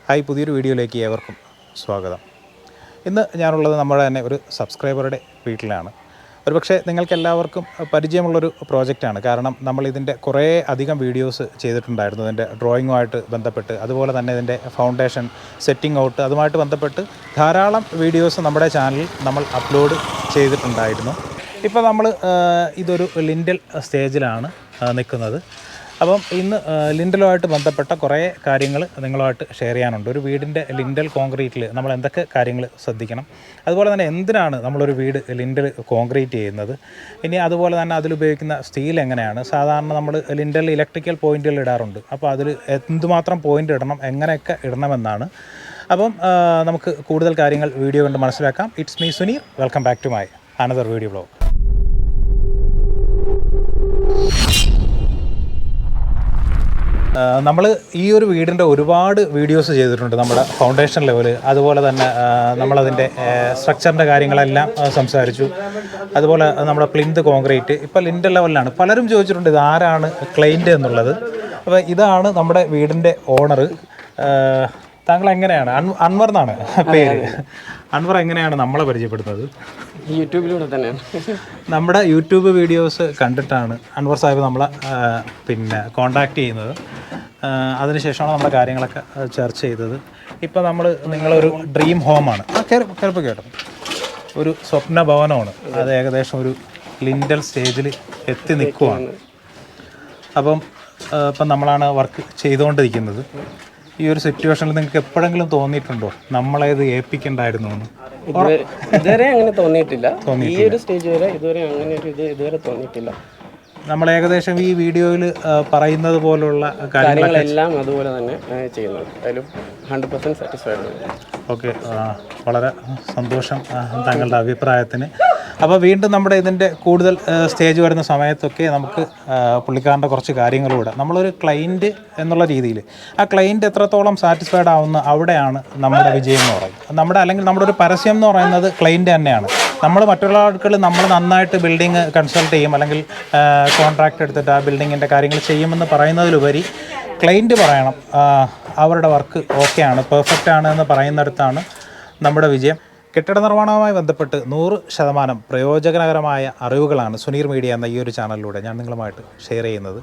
Hi, പുതിയൊരു വീഡിയോയിലേക്ക് ഏവർക്കും സ്വാഗതം. ഇന്ന് ഞാനുള്ളത് നമ്മുടെ തന്നെ ഒരു സബ്സ്ക്രൈബറുടെ വീട്ടിലാണ്. ഒരുപക്ഷെ നിങ്ങൾക്കെല്ലാവർക്കും പരിചയമുള്ളൊരു പ്രോജക്റ്റാണ്. കാരണം നമ്മളിതിൻ്റെ കുറേ അധികം വീഡിയോസ് ചെയ്തിട്ടുണ്ടായിരുന്നു. ഇതിൻ്റെ ഡ്രോയിങ്ങുമായിട്ട് ബന്ധപ്പെട്ട്, അതുപോലെ തന്നെ ഇതിൻ്റെ ഫൗണ്ടേഷൻ സെറ്റിംഗ് ഔട്ട്, അതുമായിട്ട് ബന്ധപ്പെട്ട് ധാരാളം വീഡിയോസ് നമ്മുടെ ചാനലിൽ നമ്മൾ അപ്ലോഡ് ചെയ്തിട്ടുണ്ടായിരുന്നു. ഇപ്പോൾ നമ്മൾ ഇതൊരു ലിൻറ്റൽ സ്റ്റേജിലാണ് നിൽക്കുന്നത്. അപ്പം ഇന്ന് ലിൻറ്റലുമായിട്ട് ബന്ധപ്പെട്ട കുറേ കാര്യങ്ങൾ നിങ്ങളുമായിട്ട് ഷെയർ ചെയ്യാനുണ്ട്. ഒരു വീടിൻ്റെ ലിൻറ്റൽ കോൺക്രീറ്റിൽ നമ്മൾ എന്തൊക്കെ കാര്യങ്ങൾ ശ്രദ്ധിക്കണം, അതുപോലെ തന്നെ എന്തിനാണ് നമ്മളൊരു വീട് ലിൻറ്റൽ കോൺക്രീറ്റ് ചെയ്യുന്നത്, ഇനി അതുപോലെ തന്നെ അതിലുപയോഗിക്കുന്ന സ്റ്റീൽ എങ്ങനെയാണ്. സാധാരണ നമ്മൾ ലിൻറ്റൽ ഇലക്ട്രിക്കൽ പോയിൻറ്റുകൾ ഇടാറുണ്ട്. അപ്പോൾ അതിൽ എന്തുമാത്രം പോയിൻ്റ് ഇടണം, എങ്ങനെയൊക്കെ ഇടണമെന്നാണ്. അപ്പം നമുക്ക് കൂടുതൽ കാര്യങ്ങൾ വീഡിയോ കണ്ട് മനസ്സിലാക്കാം. It's me Suneer. Welcome back to my another video blog. നമ്മൾ ഈ ഒരു വീടിൻ്റെ ഒരുപാട് വീഡിയോസ് ചെയ്തിട്ടുണ്ട്. നമ്മുടെ ഫൗണ്ടേഷൻ ലെവൽ, അതുപോലെ തന്നെ നമ്മളതിൻ്റെ സ്ട്രക്ചറിൻ്റെ കാര്യങ്ങളെല്ലാം സംസാരിച്ചു. അതുപോലെ നമ്മുടെ പ്ലിന്ത് കോൺക്രീറ്റ് ഇപ്പോൾ ലിൻറ്റൽ ലെവലിലാണ്. പലരും ചോദിച്ചിട്ടുണ്ട് ഇത് ആരാണ് ക്ലൈൻറ്റ് എന്നുള്ളത്. അപ്പോൾ ഇതാണ് നമ്മുടെ വീടിൻ്റെ ഓണർ. താങ്കൾ എങ്ങനെയാണ്, അൻവർ എന്നാണ് പേര്. അൻവർ എങ്ങനെയാണ് നമ്മളെ പരിചയപ്പെടുന്നത്? യൂട്യൂബിലൂടെ തന്നെയാണ്. നമ്മുടെ യൂട്യൂബ് വീഡിയോസ് കണ്ടിട്ടാണ് അൻവർ സാഹിബ് നമ്മളെ കോണ്ടാക്ട് ചെയ്യുന്നത്. അതിനുശേഷമാണ് നമ്മുടെ കാര്യങ്ങളൊക്കെ ചർച്ച ചെയ്തത്. ഇപ്പോൾ നിങ്ങളൊരു ഡ്രീം ഹോമാണ്, കേട്ടോ, ഒരു സ്വപ്ന ഭവനമാണ്. അത് ഏകദേശം ഒരു ലിൻറ്റൽ സ്റ്റേജിൽ എത്തി നിൽക്കുവാണ്. ഇപ്പം നമ്മളാണ് വർക്ക് ചെയ്തുകൊണ്ടിരിക്കുന്നത്. ഈ ഒരു സിറ്റുവേഷനിൽ നിങ്ങൾക്ക് എപ്പോഴെങ്കിലും തോന്നിയിട്ടുണ്ടോ നമ്മളേത് ഏൽപ്പിക്കണ്ടായിരുന്നു എന്ന്? ഇതുവരെ അങ്ങനെ തോന്നിയിട്ടില്ല. ഈ ഒരു സ്റ്റേജ് വരെ ഇതുവരെ അങ്ങനെ ഒരു ഇതുവരെ തോന്നിയിട്ടില്ല. നമ്മൾ ഏകദേശം ഈ വീഡിയോയിൽ പറയുന്നത് പോലുള്ള കാര്യങ്ങളെല്ലാം അതുപോലെ തന്നെ ചെയ്യുന്നത്. അതിലും 100% സാറ്റിസ്ഫൈഡ്. ഓക്കെ, വളരെ സന്തോഷം താങ്കളുടെ അഭിപ്രായത്തിന്. അപ്പോൾ വീണ്ടും നമ്മുടെ ഇതിൻ്റെ കൂടുതൽ സ്റ്റേജ് വരുന്ന സമയത്തൊക്കെ നമുക്ക് പുള്ളിക്കാരൻ്റെ കുറച്ച് കാര്യങ്ങളൂടെ, നമ്മളൊരു ക്ലൈൻറ്റ് എന്നുള്ള രീതിയിൽ ആ ക്ലൈൻറ്റ് എത്രത്തോളം സാറ്റിസ്ഫൈഡ് ആവുന്ന അവിടെയാണ് നമ്മുടെ വിജയം എന്ന് പറയുന്നത്. അല്ലെങ്കിൽ നമ്മുടെ ഒരു പരസ്യം എന്ന് പറയുന്നത് ക്ലൈൻറ്റ് തന്നെയാണ്. നമ്മൾ മറ്റുള്ള ആൾക്കാർ നമ്മൾ നന്നായിട്ട് ബിൽഡിങ് കൺസൾട്ട് ചെയ്യും, അല്ലെങ്കിൽ കോൺട്രാക്ട് എടുത്തിട്ട് ആ ബിൽഡിങ്ങിൻ്റെ കാര്യങ്ങൾ ചെയ്യുമെന്ന് പറയുന്നതിലുപരി ക്ലൈൻറ്റ് പറയണം അവരുടെ വർക്ക് ഓക്കെയാണ്, പെർഫെക്റ്റ് ആണ് എന്ന് പറയുന്നിടത്താണ് നമ്മുടെ വിജയം. കെട്ടിട നിർമ്മാണവുമായി ബന്ധപ്പെട്ട് 100% പ്രയോജനകരമായ അറിവുകളാണ് സുനീർ മീഡിയ എന്ന ഈ ഒരു ചാനലിലൂടെ ഞാൻ നിങ്ങളുമായിട്ട് ഷെയർ ചെയ്യുന്നത്.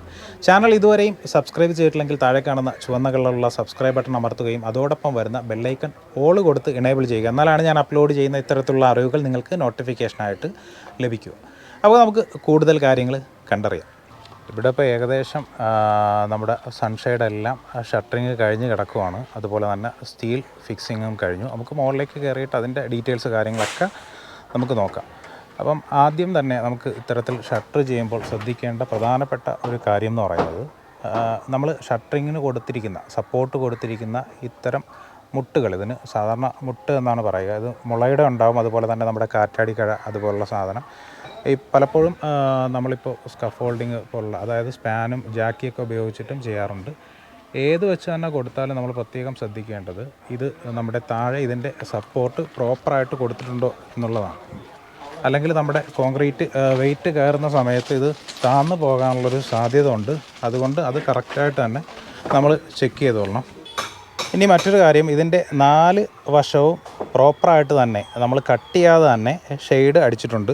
ചാനൽ ഇതുവരെയും സബ്സ്ക്രൈബ് ചെയ്തിട്ടില്ലെങ്കിൽ താഴെ കാണുന്ന ചുവന്ന കളറിലുള്ള സബ്സ്ക്രൈബ് ബട്ടൺ അമർത്തുകയും അതോടൊപ്പം വരുന്ന ബെല്ലൈക്കൺ ഓൾ കൊടുത്ത് എനേബിൾ ചെയ്യുക. എന്നാലാണ് ഞാൻ അപ്ലോഡ് ചെയ്യുന്ന ഇത്തരത്തിലുള്ള അറിവുകൾ നിങ്ങൾക്ക് നോട്ടിഫിക്കേഷനായിട്ട് ലഭിക്കുക. അപ്പോൾ നമുക്ക് കൂടുതൽ കാര്യങ്ങൾ കണ്ടറിയാം. ഇവിടെ ഇപ്പോൾ ഏകദേശം നമ്മുടെ സൺഷൈഡ് എല്ലാം ഷട്ടറിങ് കഴിഞ്ഞ് കിടക്കുവാണ്. അതുപോലെ തന്നെ സ്റ്റീൽ ഫിക്സിങ്ങും കഴിഞ്ഞു. നമുക്ക് മുകളിലേക്ക് കയറിയിട്ട് അതിൻ്റെ ഡീറ്റെയിൽസ് കാര്യങ്ങളൊക്കെ നമുക്ക് നോക്കാം. അപ്പം ആദ്യം തന്നെ നമുക്ക് ഇത്തരത്തിൽ ഷട്ടർ ചെയ്യുമ്പോൾ ശ്രദ്ധിക്കേണ്ട പ്രധാനപ്പെട്ട ഒരു കാര്യം എന്ന് പറയുന്നത്, നമ്മൾ ഷട്ടറിങ്ങിന് കൊടുത്തിരിക്കുന്ന സപ്പോർട്ട് കൊടുത്തിരിക്കുന്ന ഇത്തരം മുട്ടുകൾ, ഇതിന് സാധാരണ മുട്ട് എന്നാണ് പറയുക. ഇത് മുളയുടെ ഉണ്ടാവും, അതുപോലെ തന്നെ നമ്മുടെ കാറ്റാടിക്കഴ അതുപോലുള്ള സാധനം. ഈ പലപ്പോഴും നമ്മളിപ്പോൾ സ്കഫോൾഡിങ് പോലുള്ള, അതായത് സ്പാനും ജാക്കിയൊക്കെ ഉപയോഗിച്ചിട്ടും ചെയ്യാറുണ്ട്. ഏത് വെച്ച് തന്നെ കൊടുത്താലും നമ്മൾ പ്രത്യേകം ശ്രദ്ധിക്കേണ്ടത് ഇത് നമ്മുടെ താഴെ ഇതിൻ്റെ സപ്പോർട്ട് പ്രോപ്പറായിട്ട് കൊടുത്തിട്ടുണ്ടോ എന്നുള്ളതാണ്. അല്ലെങ്കിൽ നമ്മുടെ കോൺക്രീറ്റ് വെയിറ്റ് കയറുന്ന സമയത്ത് ഇത് താഴ്ന്നു പോകാനുള്ളൊരു സാധ്യത ഉണ്ട്. അതുകൊണ്ട് അത് കറക്റ്റായിട്ട് തന്നെ നമ്മൾ ചെക്ക് ചെയ്തോളണം. ഇനി മറ്റൊരു കാര്യം, ഇതിൻ്റെ 4 വശവും പ്രോപ്പറായിട്ട് തന്നെ നമ്മൾ കട്ട് ചെയ്യാതെ തന്നെ ഷെയ്ഡ് അടിച്ചിട്ടുണ്ട്.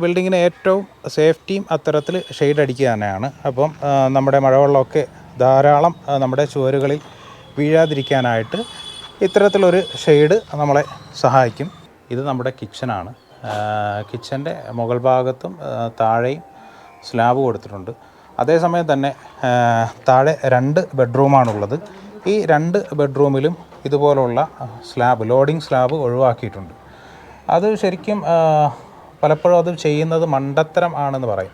ബിൽഡിങ്ങിന് ഏറ്റവും സേഫ്റ്റിയും അത്തരത്തിൽ ഷെയ്ഡ് അടിക്കുക തന്നെയാണ്. അപ്പം നമ്മുടെ മഴവെള്ളമൊക്കെ ധാരാളം നമ്മുടെ ചുവരുകളിൽ വീഴാതിരിക്കാനായിട്ട് ഇത്തരത്തിലൊരു ഷെയ്ഡ് നമ്മളെ സഹായിക്കും. ഇത് നമ്മുടെ കിച്ചനാണ്. കിച്ചൻ്റെ മുകൾ ഭാഗത്തും താഴെയും സ്ലാബ് കൊടുത്തിട്ടുണ്ട്. അതേസമയം തന്നെ താഴെ 2 ബെഡ്റൂമാണുള്ളത്. ഈ 2 ബെഡ്റൂമിലും ഇതുപോലുള്ള സ്ലാബ്, ലോഡിംഗ് സ്ലാബ് ഒഴിവാക്കിയിട്ടുണ്ട്. അത് ശരിക്കും പലപ്പോഴും അത് ചെയ്യുന്നത് മണ്ടത്തരം ആണെന്ന് പറയും.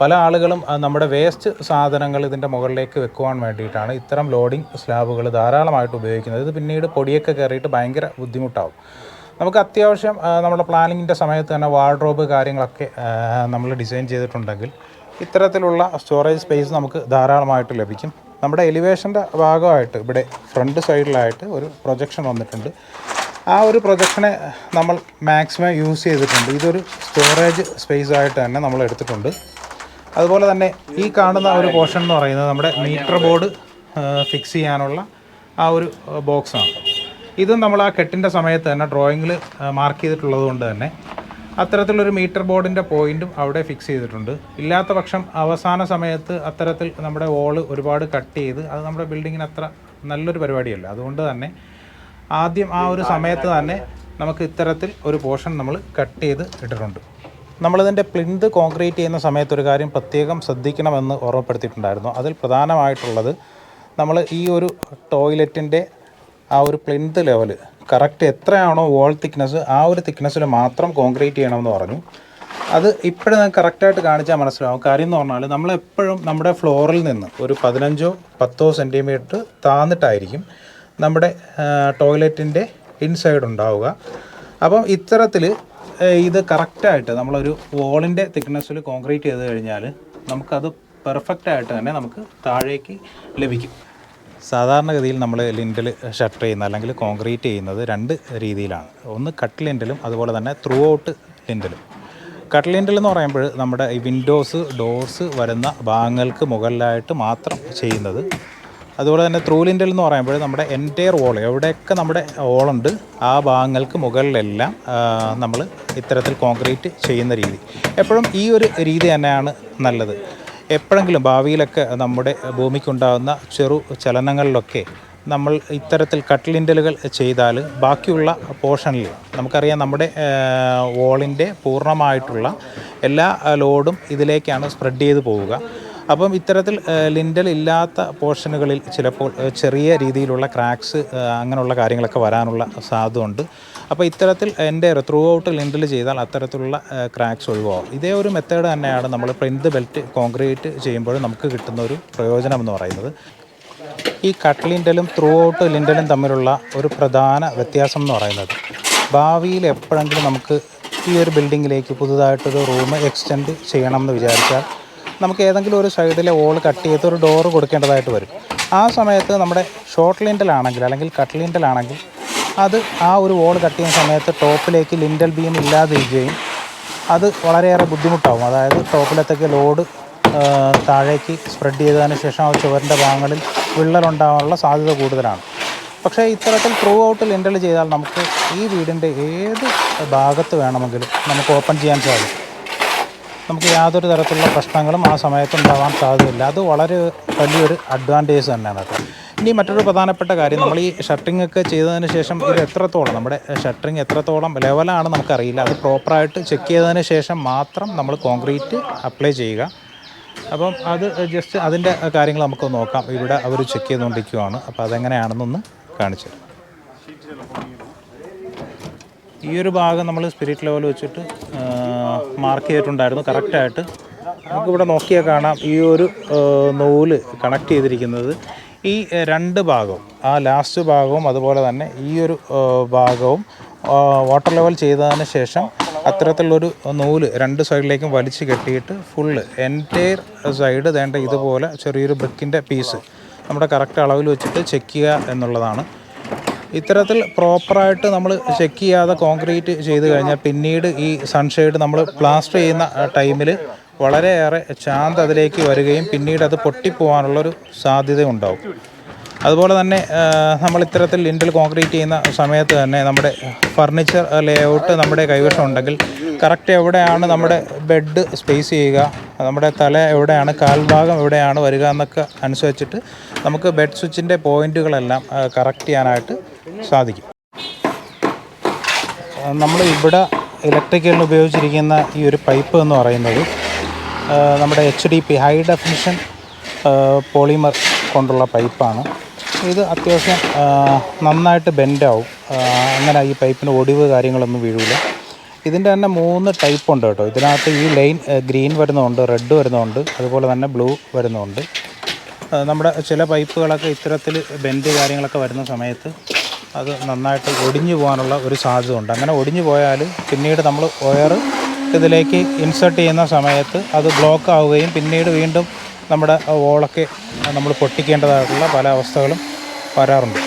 പല ആളുകളും നമ്മുടെ വേസ്റ്റ് സാധനങ്ങൾ ഇതിൻ്റെ മുകളിലേക്ക് വെക്കുവാൻ വേണ്ടിയിട്ടാണ് ഇത്തരം ലോഡിംഗ് സ്ലാബുകൾ ധാരാളമായിട്ട് ഉപയോഗിക്കുന്നത്. ഇത് പിന്നീട് പൊടിയൊക്കെ കയറിയിട്ട് ഭയങ്കര ബുദ്ധിമുട്ടാവും. നമുക്ക് അത്യാവശ്യം നമ്മുടെ പ്ലാനിങ്ങിൻ്റെ സമയത്ത് തന്നെ വാർഡ്രോബ് കാര്യങ്ങളൊക്കെ നമ്മൾ ഡിസൈൻ ചെയ്തിട്ടുണ്ടെങ്കിൽ ഇത്തരത്തിലുള്ള സ്റ്റോറേജ് സ്പേസ് നമുക്ക് ധാരാളമായിട്ട് ലഭിക്കും. നമ്മുടെ എലിവേഷൻ്റെ ഭാഗമായിട്ട് ഇവിടെ ഫ്രണ്ട് സൈഡിലായിട്ട് ഒരു പ്രൊജക്ഷൻ വന്നിട്ടുണ്ട്. ആ ഒരു പ്രൊജക്ഷനെ നമ്മൾ മാക്സിമം യൂസ് ചെയ്തിട്ടുണ്ട്. ഇതൊരു സ്റ്റോറേജ് സ്പേസ് ആയിട്ട് തന്നെ നമ്മൾ എടുത്തിട്ടുണ്ട്. അതുപോലെ തന്നെ ഈ കാണുന്ന ഒരു പോർഷൻ എന്ന് പറയുന്നത് നമ്മുടെ മീറ്റർ ബോർഡ് ഫിക്സ് ചെയ്യാനുള്ള ആ ഒരു ബോക്സാണ്. ഇതും നമ്മൾ ആ കെട്ടിൻ്റെ സമയത്ത് തന്നെ ഡ്രോയിങ്ങിൽ മാർക്ക് ചെയ്തിട്ടുള്ളത് കൊണ്ട് തന്നെ അത്തരത്തിലൊരു മീറ്റർ ബോർഡിൻ്റെ പോയിൻറ്റും അവിടെ ഫിക്സ് ചെയ്തിട്ടുണ്ട്. ഇല്ലാത്ത പക്ഷം അവസാന സമയത്ത് അത്തരത്തിൽ നമ്മുടെ വോള് ഒരുപാട് കട്ട് ചെയ്ത് അത് നമ്മുടെ ബിൽഡിങ്ങിന് അത്ര നല്ലൊരു പരിപാടിയല്ല. അതുകൊണ്ട് തന്നെ ആദ്യം ആ ഒരു സമയത്ത് തന്നെ നമുക്ക് ഇത്തരത്തിൽ ഒരു പോർഷൻ നമ്മൾ കട്ട് ചെയ്ത് ഇട്ടിട്ടുണ്ട്. നമ്മളിതിൻ്റെ പ്ലിന്ത് കോൺക്രീറ്റ് ചെയ്യുന്ന സമയത്ത് ഒരു കാര്യം പ്രത്യേകം ശ്രദ്ധിക്കണമെന്ന് ഓർമ്മപ്പെടുത്തിയിട്ടുണ്ടായിരുന്നു. അതിൽ പ്രധാനമായിട്ടുള്ളത് നമ്മൾ ഈ ഒരു ടോയ്ലറ്റിൻ്റെ ആ ഒരു പ്ലിന്ത് ലെവൽ കറക്റ്റ് എത്രയാണോ വോൾ തിക്നെസ് ആ ഒരു തിക്നെസ്സിൽ മാത്രം കോൺക്രീറ്റ് ചെയ്യണമെന്ന് പറഞ്ഞു. അത് ഇപ്പോഴും നമുക്ക് കറക്റ്റായിട്ട് കാണിച്ചാൽ മനസ്സിലാവും. കാര്യം എന്ന് പറഞ്ഞാൽ നമ്മളെപ്പോഴും നമ്മുടെ ഫ്ലോറിൽ നിന്ന് ഒരു 15-10 സെൻറ്റിമീറ്റർ താന്നിട്ടായിരിക്കും നമ്മുടെ ടോയ്ലറ്റിൻ്റെ ഇൻസൈഡ് ഉണ്ടാവുക. അപ്പം ഇത്തരത്തിൽ ഇത് കറക്റ്റായിട്ട് നമ്മളൊരു വോളിൻ്റെ തിക്നെസ്സിൽ കോൺക്രീറ്റ് ചെയ്ത് കഴിഞ്ഞാൽ നമുക്കത് പെർഫെക്റ്റായിട്ട് തന്നെ നമുക്ക് താഴേക്ക് ലഭിക്കും. സാധാരണഗതിയിൽ നമ്മൾ ലിൻറ്റൽ ഷട്ടർ ചെയ്യുന്ന അല്ലെങ്കിൽ കോൺക്രീറ്റ് ചെയ്യുന്നത് 2 രീതിയിലാണ്. ഒന്ന് കട്ട് ലിൻറ്റലും അതുപോലെ തന്നെ ത്രൂ ഔട്ട് ലിൻറ്റലും. കട്ട് ലിൻറ്റൽ എന്ന് പറയുമ്പോൾ നമ്മുടെ ഈ വിൻഡോസ് ഡോർസ് വരുന്ന ഭാഗങ്ങൾക്ക് മുകളിലായിട്ട് മാത്രം ചെയ്യുന്നത്. അതുപോലെ തന്നെ ത്രൂ ലിൻറ്റൽ എന്ന് പറയുമ്പോൾ നമ്മുടെ എൻറ്റയർ വോൾ എവിടെയൊക്കെ നമ്മുടെ വോളുണ്ട് ആ ഭാഗങ്ങൾക്ക് മുകളിലെല്ലാം നമ്മൾ ഇത്തരത്തിൽ കോൺക്രീറ്റ് ചെയ്യുന്ന രീതി. എപ്പോഴും ഈ ഒരു രീതി തന്നെയാണ് നല്ലത്. എപ്പോഴെങ്കിലും ഭാവിയിലൊക്കെ നമ്മുടെ ഭൂമിക്കുണ്ടാകുന്ന ചെറു ചലനങ്ങളിലൊക്കെ നമ്മൾ ഇത്തരത്തിൽ കട്ട് ലിൻറ്റലുകൾ ചെയ്താൽ ബാക്കിയുള്ള പോർഷനിൽ നമുക്കറിയാം നമ്മുടെ വോളിൻ്റെ പൂർണ്ണമായിട്ടുള്ള എല്ലാ ലോഡും ഇതിലേക്കാണ് സ്പ്രെഡ് ചെയ്ത് പോവുക. അപ്പം ഇത്തരത്തിൽ ലിൻറ്റൽ ഇല്ലാത്ത പോർഷനുകളിൽ ചിലപ്പോൾ ചെറിയ രീതിയിലുള്ള ക്രാക്സ് അങ്ങനെയുള്ള കാര്യങ്ങളൊക്കെ വരാനുള്ള സാധ്യത ഉണ്ട്. അപ്പോൾ ഇത്തരത്തിൽ എൻ്റെ ത്രൂ ഔട്ട് ലിൻറ്റൽ ചെയ്താൽ അത്തരത്തിലുള്ള ക്രാക്സ് ഒഴിവാകും. ഇതേ ഒരു മെത്തേഡ് തന്നെയാണ് നമ്മൾ പ്ലിന്ത് ബെൽറ്റ് കോൺക്രീറ്റ് ചെയ്യുമ്പോൾ നമുക്ക് കിട്ടുന്ന ഒരു പ്രയോജനം എന്ന് പറയുന്നത്. ഈ കട്ട് ലിൻറ്റലും ത്രൂ ഔട്ട് ലിൻറ്റലും തമ്മിലുള്ള ഒരു പ്രധാന വ്യത്യാസം എന്ന് പറയുന്നത് ഭാവിയിൽ എപ്പോഴെങ്കിലും നമുക്ക് ഈ ഒരു ബിൽഡിങ്ങിലേക്ക് പുതുതായിട്ടൊരു റൂം എക്സ്റ്റെൻഡ് ചെയ്യണമെന്ന് വിചാരിച്ചാൽ നമുക്ക് ഏതെങ്കിലും ഒരു സൈഡിലെ വോൾ കട്ട് ചെയ്ത് ഒരു ഡോറ് കൊടുക്കേണ്ടതായിട്ട് വരും. ആ സമയത്ത് നമ്മുടെ ഷോർട്ട് ലിൻറ്റലാണെങ്കിൽ അല്ലെങ്കിൽ കട്ട് ലിൻറ്റലാണെങ്കിൽ അത് ആ ഒരു വോൾ കട്ട് ചെയ്യുന്ന സമയത്ത് ടോപ്പിലേക്ക് ലിൻറ്റൽ ബീം ഇല്ലാതിരിക്കുകയും അത് വളരെയേറെ ബുദ്ധിമുട്ടാവും. അതായത് ടോപ്പിലത്തേക്ക് ലോഡ് താഴേക്ക് സ്പ്രെഡ് ചെയ്തതിന് ശേഷം ആ ചുവരിൻ്റെ ഭാഗങ്ങളിൽ വിള്ളലുണ്ടാകാനുള്ള സാധ്യത കൂടുതലാണ്. പക്ഷേ ഇത്തരത്തിൽ ത്രൂ ഔട്ട് ലിൻറ്റൽ ചെയ്താൽ നമുക്ക് ഈ വീടിൻ്റെ ഏത് ഭാഗത്ത് വേണമെങ്കിലും നമുക്ക് ഓപ്പൺ ചെയ്യാൻ സാധിക്കും. നമുക്ക് യാതൊരു തരത്തിലുള്ള പ്രശ്നങ്ങളും ആ സമയത്ത് ഉണ്ടാകാൻ സാധ്യതയില്ല. അത് വളരെ വലിയൊരു അഡ്വാൻറ്റേജ് തന്നെയാണ് കേട്ടോ. ഇനി മറ്റൊരു പ്രധാനപ്പെട്ട കാര്യം, നമ്മൾ ഈ ഷട്ടറിംഗ് ഒക്കെ ചെയ്തതിന് ശേഷം ഇത് എത്രത്തോളം നമ്മുടെ ഷട്ടറിങ് എത്രത്തോളം ലെവലാണ് നമുക്കറിയില്ല. അത് പ്രോപ്പറായിട്ട് ചെക്ക് ചെയ്തതിന് ശേഷം മാത്രം നമ്മൾ കോൺക്രീറ്റ് അപ്ലൈ ചെയ്യുക. അപ്പം അത് ജസ്റ്റ് അതിൻ്റെ കാര്യങ്ങൾ നമുക്ക് നോക്കാം. ഇവിടെ അവർ ചെക്ക് ചെയ്തുകൊണ്ടിരിക്കുകയാണ്. അപ്പോൾ അതെങ്ങനെയാണെന്നൊന്ന് കാണിച്ചു തരാം. ഈ ഒരു ഭാഗം നമ്മൾ സ്പിരിറ്റ് ലെവൽ വെച്ചിട്ട് മാർക്ക് ചെയ്തിട്ടുണ്ടായിരുന്നു കറക്റ്റായിട്ട്. നമുക്കിവിടെ നോക്കിയാൽ കാണാം ഈ ഒരു നൂല് കണക്ട് ചെയ്തിരിക്കുന്നത് ഈ 2 ഭാഗവും, ആ ലാസ്റ്റ് ഭാഗവും അതുപോലെ തന്നെ ഈ ഒരു ഭാഗവും വാട്ടർ ലെവൽ ചെയ്തതിന് ശേഷം അത്തരത്തിലുള്ളൊരു നൂല് 2 സൈഡിലേക്കും വലിച്ച് കെട്ടിയിട്ട് ഫുള്ള് എൻറ്റയർ സൈഡ് വേണ്ട ഇതുപോലെ ചെറിയൊരു ബ്രിക്കിൻ്റെ പീസ് നമ്മുടെ കറക്റ്റ് അളവിൽ വെച്ചിട്ട് ചെക്ക് ചെയ്യുക എന്നുള്ളതാണ്. ഇത്തരത്തിൽ പ്രോപ്പറായിട്ട് നമ്മൾ ചെക്ക് ചെയ്യാതെ കോൺക്രീറ്റ് ചെയ്ത് കഴിഞ്ഞാൽ പിന്നീട് ഈ സൺഷെയ്ഡ് നമ്മൾ പ്ലാസ്റ്റർ ചെയ്യുന്ന ടൈമിൽ വളരെയേറെ ചാന്ത് അതിലേക്ക് വരികയും പിന്നീട് അത് പൊട്ടിപ്പോകാനുള്ളൊരു സാധ്യത ഉണ്ടാവും. അതുപോലെ തന്നെ നമ്മൾ ഇത്തരത്തിൽ ലിൻറ്റൽ കോൺക്രീറ്റ് ചെയ്യുന്ന സമയത്ത് തന്നെ നമ്മുടെ ഫർണിച്ചർ ലേഔട്ട് നമ്മുടെ കൈവശം ഉണ്ടെങ്കിൽ കറക്റ്റ് എവിടെയാണ് നമ്മുടെ ബെഡ് സ്പേസ് ചെയ്യുക, നമ്മുടെ തല എവിടെയാണ്, കാൽഭാഗം എവിടെയാണ് വരിക എന്നൊക്കെ അനുസരിച്ചിട്ട് നമുക്ക് ബെഡ് സ്വിച്ചിൻ്റെ പോയിൻറ്റുകളെല്ലാം കറക്റ്റ് ചെയ്യാനായിട്ട് സാധിക്കും. നമ്മൾ ഇവിടെ ഇലക്ട്രിക്കലിന് ഉപയോഗിച്ചിരിക്കുന്ന ഈ ഒരു പൈപ്പ് എന്ന് പറയുന്നത് നമ്മുടെ HDP ഹൈ ഡെഫിനിഷൻ പോളിമർ കൊണ്ടുള്ള പൈപ്പാണ്. ഇത് അത്യാവശ്യം നന്നായിട്ട് ബെൻഡാവും. അങ്ങനെ ഈ പൈപ്പിന് ഒടിവ് കാര്യങ്ങളൊന്നും വീഴില്ല. ഇതിൻ്റെ തന്നെ 3 ടൈപ്പ് ഉണ്ട് കേട്ടോ. ഇതിനകത്ത് ഈ ലൈൻ ഗ്രീൻ വരുന്നുണ്ട്, റെഡ് വരുന്നുണ്ട്, അതുപോലെ തന്നെ ബ്ലൂ വരുന്നുണ്ട്. നമ്മുടെ ചില പൈപ്പുകളൊക്കെ ഇത്തരത്തിൽ ബെൻഡ് കാര്യങ്ങളൊക്കെ വരുന്ന സമയത്ത് അത് നന്നായിട്ട് ഒടിഞ്ഞു പോകാനുള്ള ഒരു സാധ്യത ഉണ്ട്. അങ്ങനെ ഒടിഞ്ഞു പോയാൽ പിന്നീട് നമ്മൾ വയർ ഇതിലേക്ക് ഇൻസേർട്ട് ചെയ്യുന്ന സമയത്ത് അത് ബ്ലോക്ക് ആവുകയും പിന്നീട് വീണ്ടും നമ്മുടെ വോളൊക്കെ നമ്മൾ പൊട്ടിക്കേണ്ടതായിട്ടുള്ള പല അവസ്ഥകളും വരാറുണ്ട്.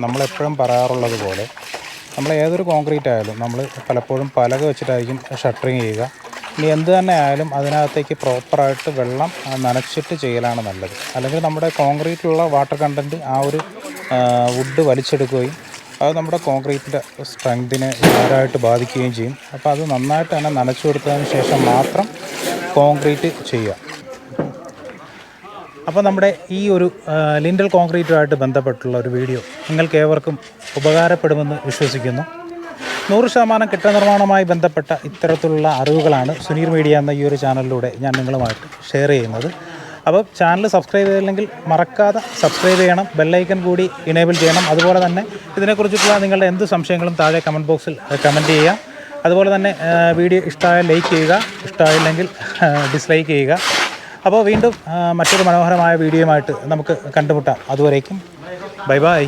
നമ്മളെപ്പോഴും പറയാറുള്ളത് പോലെ നമ്മൾ ഏതൊരു കോൺക്രീറ്റ് ആയാലും നമ്മൾ പലപ്പോഴും പലക വെച്ചിട്ടായിരിക്കും ഷട്ടറിങ് ചെയ്യുക. ഇനി എന്ത് തന്നെ ആയാലും അതിനകത്തേക്ക് പ്രോപ്പറായിട്ട് വെള്ളം നനച്ചിട്ട് ചെയ്യലാണ് നല്ലത്. അല്ലെങ്കിൽ നമ്മുടെ കോൺക്രീറ്റിലുള്ള വാട്ടർ കണ്ടൻറ്റ് ആ ഒരു വുഡ് വലിച്ചെടുക്കുകയും അത് നമ്മുടെ കോൺക്രീറ്റിൻ്റെ സ്ട്രെങ്തിനെ ഭാരമായിട്ട് ബാധിക്കുകയും ചെയ്യും. അപ്പോൾ അത് നന്നായിട്ട് തന്നെ നനച്ചു കൊടുത്തതിന് ശേഷം മാത്രം കോൺക്രീറ്റ് ചെയ്യുക. അപ്പോൾ നമ്മുടെ ഈ ഒരു ലിൻഡൽ കോൺക്രീറ്റുമായിട്ട് ബന്ധപ്പെട്ടുള്ള ഒരു വീഡിയോ നിങ്ങൾക്ക് ഏവർക്കും ഉപകാരപ്പെടുമെന്ന് വിശ്വസിക്കുന്നു. 100% കെട്ടിട നിർമ്മാണവുമായി ബന്ധപ്പെട്ട ഇത്തരത്തിലുള്ള അറിവുകളാണ് സുനീർ മീഡിയ എന്ന ഈ ഒരു ചാനലിലൂടെ ഞാൻ നിങ്ങളുമായിട്ട് ഷെയർ ചെയ്യുന്നത്. അപ്പോൾ ചാനൽ സബ്സ്ക്രൈബ് ചെയ്തില്ലെങ്കിൽ മറക്കാതെ സബ്സ്ക്രൈബ് ചെയ്യണം, ബെല്ലൈക്കൺ കൂടി ഇനേബിൾ ചെയ്യണം. അതുപോലെ തന്നെ ഇതിനെക്കുറിച്ചിട്ടുള്ള നിങ്ങളുടെ എന്ത് സംശയങ്ങളും താഴെ കമൻറ്റ് ബോക്സിൽ കമൻറ്റ് ചെയ്യുക. അതുപോലെ തന്നെ വീഡിയോ ഇഷ്ടമായാൽ ലൈക്ക് ചെയ്യുക, ഇഷ്ടമായില്ലെങ്കിൽ ഡിസ്ലൈക്ക് ചെയ്യുക. അപ്പോൾ വീണ്ടും മറ്റൊരു മനോഹരമായ വീഡിയോയുമായിട്ട് നമുക്ക് കണ്ടുമുട്ടാം. അതുവരേക്കും ബൈ ബൈ.